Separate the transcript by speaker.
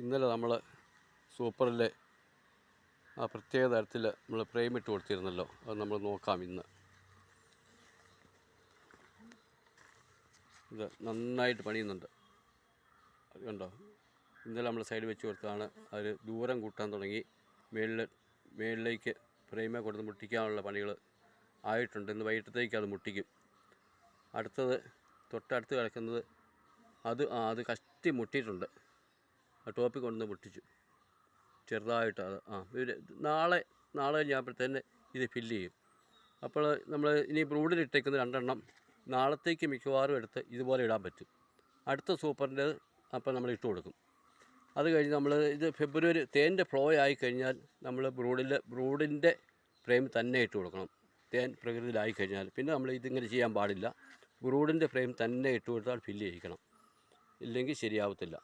Speaker 1: ഇന്നലെ നമ്മൾ സൂപ്പറിലെ ആ പ്രത്യേക തരത്തിൽ നമ്മൾ ഫ്രെയിം ഇട്ട് കൊടുത്തിരുന്നല്ലോ, അത് നമ്മൾ നോക്കാം ഇന്ന്. ഇത് നന്നായിട്ട് പണിയുന്നുണ്ട്, അത് കണ്ടോ. ഇന്നലെ നമ്മൾ സൈഡ് വെച്ച് കൊടുത്താണ്. അതിൽ ദൂരം കൂട്ടാൻ തുടങ്ങി, മേളിലേക്ക് ഫ്രെയിമെ കൊടുത്ത് മുട്ടിക്കാനുള്ള പണികൾ ആയിട്ടുണ്ട്. ഇന്ന് വൈകിട്ടത്തേക്ക് അത് മുട്ടിക്കും. അടുത്തത് തൊട്ടടുത്ത് കിടക്കുന്നത് അത് കഷ്ടി മുട്ടിയിട്ടുണ്ട്. ആ ടോപ്പിൽ കൊണ്ടുവന്ന് മുട്ടിച്ചു ചെറുതായിട്ട്. അത് നാളെ കഴിഞ്ഞപ്പോഴത്തേന് ഇത് ഫില്ല് ചെയ്യും. അപ്പോൾ നമ്മൾ ഇനി ബ്രൂഡിലിട്ടേക്കുന്ന 2 എണ്ണം നാളത്തേക്ക് മിക്കവാറും എടുത്ത് ഇതുപോലെ ഇടാൻ പറ്റും. അടുത്ത സൂപ്പറിൻ്റെ അപ്പോൾ നമ്മൾ ഇട്ട് കൊടുക്കും. അത് കഴിഞ്ഞ് നമ്മൾ ഇത് ഫെബ്രുവരി തേൻ്റെ ഫ്ലോ ആയിക്കഴിഞ്ഞാൽ നമ്മൾ ബ്രൂഡിൻ്റെ ഫ്രെയിം തന്നെ ഇട്ട് കൊടുക്കണം. തേൻ പ്രകൃതിയിലായിക്കഴിഞ്ഞാൽ പിന്നെ നമ്മൾ ഇതിങ്ങനെ ചെയ്യാൻ പാടില്ല. ബ്രൂഡിൻ്റെ ഫ്രെയിം തന്നെ ഇട്ട് കൊടുത്താൽ ഫില്ല് ചെയ്യിക്കണം, ഇല്ലെങ്കിൽ ശരിയാവത്തില്ല.